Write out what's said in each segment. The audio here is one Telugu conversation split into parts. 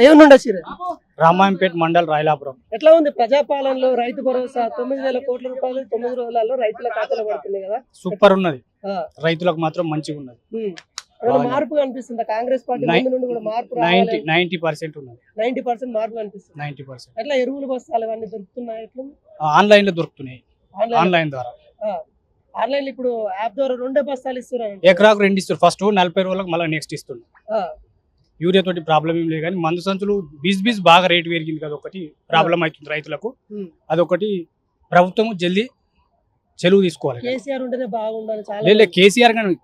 ఏమనుండొచ్చిరే రామాయంపేట మండల్ రాయలాపురం. ఎట్లా ఉంది ప్రజాపాలనలో రైతు భరోసా 9,000 కోట్ల రూపాయలు 9 రోజులలో రైతుల ఖాతాలో పడుతుంది కదా? సూపర్ ఉన్నది, రైతులకు మాత్రం మంచిగా ఉన్నది. మార్పు కనిపిస్తుంది కాంగ్రెస్ పార్టీ ముందు నుండి కూడా మార్పు 90% ఉన్నది. 90% మార్పు కనిపిస్తుంది. 90%. ఎట్లా ఎరువులు బస్తాలు అవన్నీ దొరుకుతున్నాయి? ఎట్లా ఆన్లైన్ లో దొరుకుతున్నాయి, ఆన్లైన్ ద్వారా. ఆన్లైన్ ఇప్పుడు యాప్ ద్వారా 2 బస్తాలు ఇస్తున్నారు, ఎకరాకు 2 ఇస్తారు. ఫస్ట్ 40 రోజులకు మళ్ళీ నెక్స్ట్ ఇస్తున్నారు. యూరియా తోటి ప్రాబ్లం ఏం లేదు, కానీ మందు సంచులు బీజ్ బాగా రేటు పెరిగింది కదా, ఒకటి ప్రాబ్లం అవుతుంది రైతులకు. అదొకటి ప్రభుత్వం జల్దీ చెలువు తీసుకోవాలి. కేసీఆర్ ఉంటేనే బాగుండాలి. చాలా కేసీఆర్ కానీ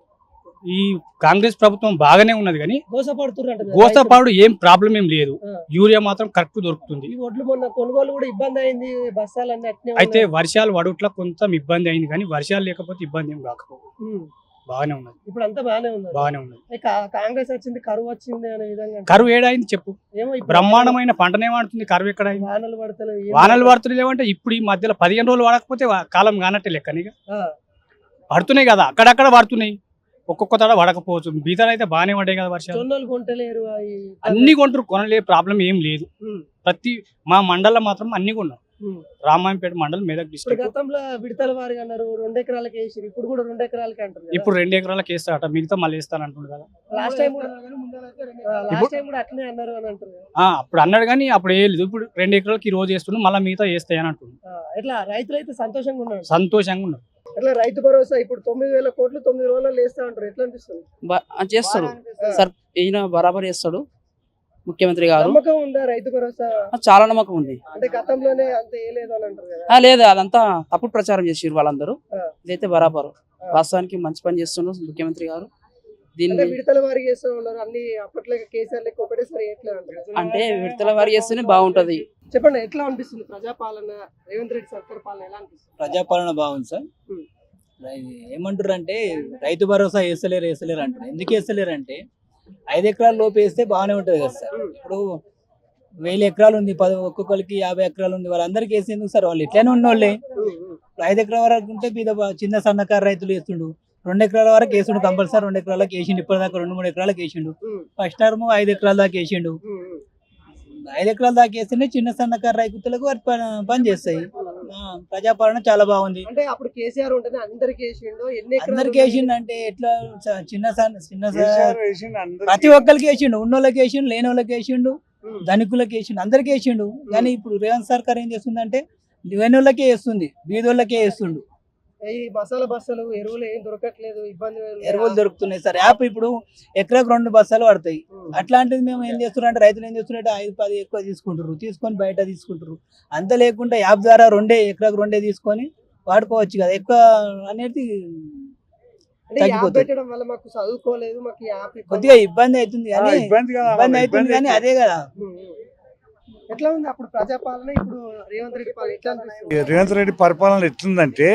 ఈ కాంగ్రెస్ ప్రభుత్వం బాగానే ఉన్నది, కానీ గోసపడుతున్నారు. గోసపాడు ఏం ప్రాబ్లం ఏం లేదు, యూరియా మాత్రం కరెక్ట్ దొరుకుతుంది. ఈ ఒడ్లు మొన్న కొనుగోలు కూడా ఇబ్బంది అయింది, బస్తాలన్నీ అట్నే. అయితే వర్షాలు వడుట్ల కొంచెం ఇబ్బంది అయింది, కానీ వర్షాలు లేకపోతే ఇబ్బంది ఏం కాకపోతే బాగానే ఉన్నది. ఇప్పుడు అంతా బాగానే ఉన్నది. కాంగ్రెస్ వచ్చింది, కరువు వచ్చింది అనే విధంగా. కరువు ఏడైంది చెప్పు? బ్రహ్మాండమైన పంటనే వాడుతుంది, కరువు ఎక్కడ? వానలు పడుతున్నాయి ఏమంటే ఇప్పుడు ఈ మధ్యలో 15 రోజులు వాడకపోతే కాలం కానట్టే లెక్కనిగా పడుతున్నాయి కదా, అక్కడక్కడ పడుతున్నాయి. ఒక్కొక్క తడ పడకపోవచ్చు, బీతాలు అయితే బాగానే పడ్డాయి కదా. వర్షాలు కొంటలేరు, అన్ని కొంటారు, కొనలే ప్రాబ్లం ఏం లేదు. ప్రతి మా మండలం మాత్రం అన్ని కొన్నారు. రామాయంపేట మండలం, మెదక్ డిస్ట్రిక్ట్. గతంలో విడతల వారిగా అన్నారు 2 ఎకరాలకు వేసి, ఇప్పుడు కూడా 2 ఎకరాలకి అంటారు. ఇప్పుడు 2 ఎకరాలకు వేస్తారట, మిగతా మళ్ళీ వేస్తాను అంటుంది కదా. లాస్ట్ టైం కూడా అట్లనే అన్నారు అని అంటారు. అప్పుడు అన్నాడు, కానీ అప్పుడు వేయలేదు. ఇప్పుడు 2 ఎకరాలకి ఈ రోజు వేస్తున్నాడు, మళ్ళీ మిగతా వేస్తాయని అంటుంది. ఎట్లా రైతులు అయితే సంతోషంగా ఉన్నారు? సంతోషంగా ఉన్నారు. ఎట్లా రైతు భరోసా ఇప్పుడు 9,000 కోట్లు 9 రోజుల్లో వేస్తా అంటారు, ఎట్లా అనిపిస్తుంది? చేస్తాడు సార్, ఈయన బరాబర్ చేస్తాడు ముఖ్యమంత్రి గారు. నమ్మకం ఉందా రైతు భరోసా? చాలా నమ్మకం ఉంది. అంటే గతంలోనే అంత వేయలేదు అని అంటారు కదా? లేదు, అదంతా తప్పుడు ప్రచారం చేసారు వాళ్ళందరూ. ఇదైతే బరాబర్ వాస్తవానికి మంచి పని చేస్తున్నారు ముఖ్యమంత్రి గారు. దీన్ని విడతల వారి చేస్తూ ఉన్నారు, అన్ని అప్పట్లో కేసీఆర్ లెక్క ఒకటేసారి అంటే విడతల వారి చేస్తేనే బాగుంటది. చెప్పండి, ఎట్లా అనిపిస్తుంది ప్రజాపాలన? రేవంత్ రెడ్డి సర్కార్ పాలన ఎలా అనిపిస్తుంది? ప్రజాపాలన బాగుంది సార్. ఏమంటారు అంటే రైతు భరోసా వేస్తలేరు అంటారు. ఎందుకు వేస్తలేరు అంటే 5 ఎకరాల లోపు వేస్తే బాగానే ఉంటది కదా సార్. ఇప్పుడు 1000 ఎకరాలు ఉంది, ఒక్కొక్కరికి 50 ఎకరాలు ఉంది, వాళ్ళందరికీ వేసేందుకు సార్? వాళ్ళు ఇట్లానే ఉన్నోళ్ళే. 5 ఎకరాల వరకు ఉంటే చిన్న సన్నకారు రైతులు వేస్తుండు, 2 ఎకరాల వరకు వేసిండు కంపల్సరీ. 2 ఎకరాలకు వేసిండు, ఇప్పటిదాకా 2-3 ఎకరాలకు వేసిండు. ఫస్ట్ టర్మ్ 5 ఎకరాల దాకా వేసిండు. 5 ఎకరాల దాకా వేస్తేనే చిన్న సన్నకారు రైతులకు పని చేస్తాయి. ప్రజాపాలన చాలా బాగుంది. అంటే అప్పుడు కేసీఆర్ ఉంటేనే అందరికి వేసిండు, అందరికి వేసిండు అంటే ఎట్లా? చిన్న ప్రతి ఒక్కరికి వేసిండు, ఉన్నోళ్ళకి వేసిండు, లేని వాళ్ళకి వేసిండు, ధనికులకి వేసిండు, అందరికి వేసిండు. కానీ ఇప్పుడు రేవంత్ సర్కార్ ఏం చేస్తుందంటే లేని వాళ్ళకే వేస్తుంది, బీదోళ్ళకే వేస్తుండు. ఈ మసాలా బస్తాలు ఎరువులు ఏం దొరకట్లేదు, ఇబ్బంది. ఎరువులు దొరుకుతున్నాయి సార్. యాప్ ఇప్పుడు ఎకరాకు 2 బస్తాలు పడతాయి. అట్లాంటిది మేము ఏం చేస్తున్నాం అంటే రైతులు ఏం చేస్తున్నారంటే 5-10 ఎక్కువ తీసుకుంటారు, తీసుకొని బయట తీసుకుంటారు. అంత లేకుండా యాప్ ద్వారా ఎకరాకు 2 తీసుకొని వాడుకోవచ్చు కదా. ఎక్కువ అనేది పెట్టడం వల్ల మాకు చదువుకోలేదు, మాకు యాప్ కొద్దిగా ఇబ్బంది అవుతుంది, కానీ అదే కదా. ఎట్లా ఉంది అప్పుడు ప్రజాపాలన, ఇప్పుడు రేవంత్ రెడ్డి పాలన ఎట్లా అనిపిస్తుంది? రేవంత్ రెడ్డి పరిపాలన ఎట్లుందంటే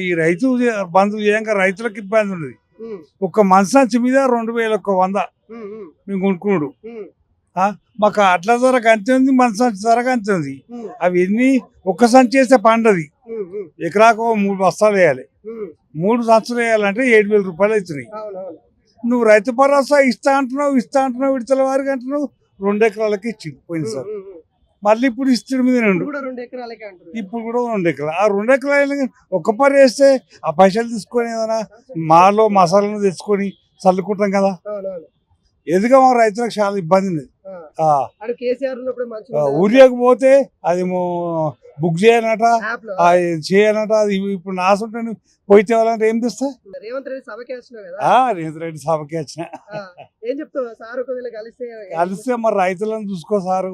ఈ రైతు బంధు చేయంగా రైతులకు ఇబ్బంది ఉన్నది. ఒక మనసాంచి మీద 2,100 మేము కొనుక్కున్నాడు. మాకు అట్ల ధర అంతే ఉంది, మనసాంచి ధర అంతే ఉంది. అవి ఎన్ని ఒక్క సంచి వేస్తే పండది. ఎకరాకు 3 బస్తాలు వేయాలి, 3 సంచులు వేయాలంటే 7,000 రూపాయలు అవుతున్నాయి. నువ్వు రైతు భరోసా ఇస్తా అంటున్నావు విడతల వారికి అంటున్నావు. 2 ఎకరాలకి ఇచ్చింది పోయినసారి, మళ్ళీ ఇప్పుడు ఇస్తుడి మీద ఇప్పుడు కూడా 2 ఎకరాలు. ఆ 2 ఎకరాలు ఒక్క పని వేస్తే ఆ పైసలు తీసుకొని ఏదైనా మాలో మసాలాను తెచ్చుకొని చల్లుకుంటాం కదా. ఎదుగా మా రైతులకు చాలా ఇబ్బంది ఉంది. ఊరిలోకి పోతే అది బుక్ చేయాలట, అది ఇప్పుడు నాసుంటాను పోయితే వాళ్ళంటే ఏం తెస్తా? రేవంత్ రెడ్డి సభకి వచ్చిన కలిస్తే మరి రైతులను చూసుకో సారు.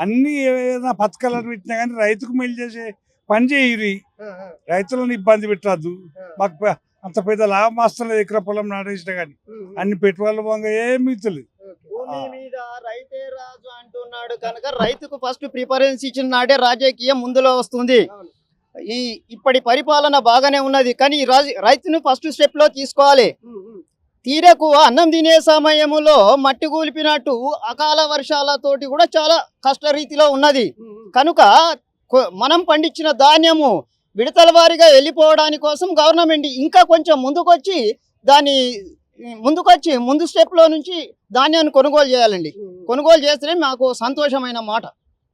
అన్ని ఏదైనా పథకాలు పెట్టినా కానీ రైతుకు మేలు చేసే పని చేయరు, రైతులను ఇబ్బంది పెట్టద్దు. మాకు అంత పెద్ద లాభం వస్తలేదు, ఎకరా పొలం నాటేసినా కానీ అన్ని పెట్టుబడుల వంగ ఏం మిగుతలేదు. భూమి మీద రైతే రాజు అంటున్నాడు కనుక రైతుకు ఫస్ట్ ప్రిఫరెన్స్ ఇచ్చిన నాడే రాజకీయం ముందులో వస్తుంది. ఇప్పటి పరిపాలన బాగానే ఉన్నది, కానీ రైతును ఫస్ట్ స్టెప్ లో తీసుకోవాలి. తీరకు అన్నం తినే సమయంలో మట్టి కూలిపినట్టు అకాల వర్షాలతోటి కూడా చాలా కష్టరీతిలో ఉన్నది. కనుక మనం పండించిన ధాన్యము విడతల వారీగా వెళ్ళిపోవడానికి కోసం గవర్నమెంట్ ఇంకా కొంచెం ముందుకొచ్చి దాన్ని ముందుకొచ్చి ముందు స్టెప్ లో నుంచి ధాన్యాన్ని కొనుగోలు చేయాలండి. కొనుగోలు చేస్తేనే మాకు సంతోషమైన మాట.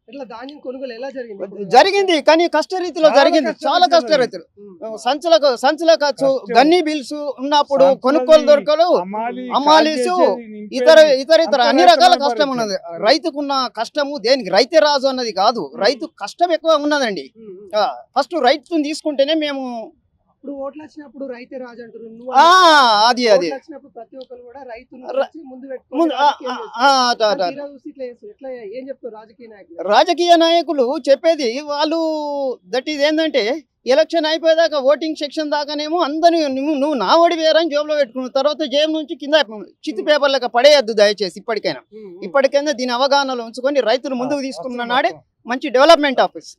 ఇట్లా ధాన్యం కొనుగోలు ఎలా జరిగింది? జరిగింది కానీ కష్టరీతిలో జరిగింది, చాలా కష్టరీతిలో. సంచుల ఖర్చు, గన్నీ బిల్స్ ఉన్నప్పుడు కొనుక్కోలు దొరకలు, అమ్మాలీసు, ఇతర అన్ని రకాల కష్టం ఉన్నది. రైతుకున్న కష్టము దేనికి, రైతే రాజు అన్నది కాదు, రైతు కష్టం ఎక్కువ ఉన్నదండి. ఫస్ట్ రైతుని తీసుకుంటేనే మేము ఇప్పుడు ఓట్లు వచ్చినప్పుడు రైతే రాజు అంటారు. అది ఓట్లు వచ్చినప్పుడు ప్రతి ఒక్కరు కూడా రైతును ముందు పెట్టుకొని ఎట్లా ఏం చెప్తారు రాజకీయ నాయకులు? రాజకీయ నాయకులు చెప్పేది వాళ్ళు దట్ ఈజ్ ఏంటంటే ఎలక్షన్ అయిపోయేదాకా ఓటింగ్ సెక్షన్ దాకానేమో అందరూ నువ్వు నా ఓడి వేరని జేబులో పెట్టుకున్న తర్వాత జేబు నుంచి కింద చిత్తు పేపర్లకు పడేయద్దు దయచేసి. ఇప్పటికైనా దీని అవగాహనలో ఉంచుకొని రైతులు ముందుకు తీసుకున్న నాడే మంచి డెవలప్మెంట్ ఆఫీస్.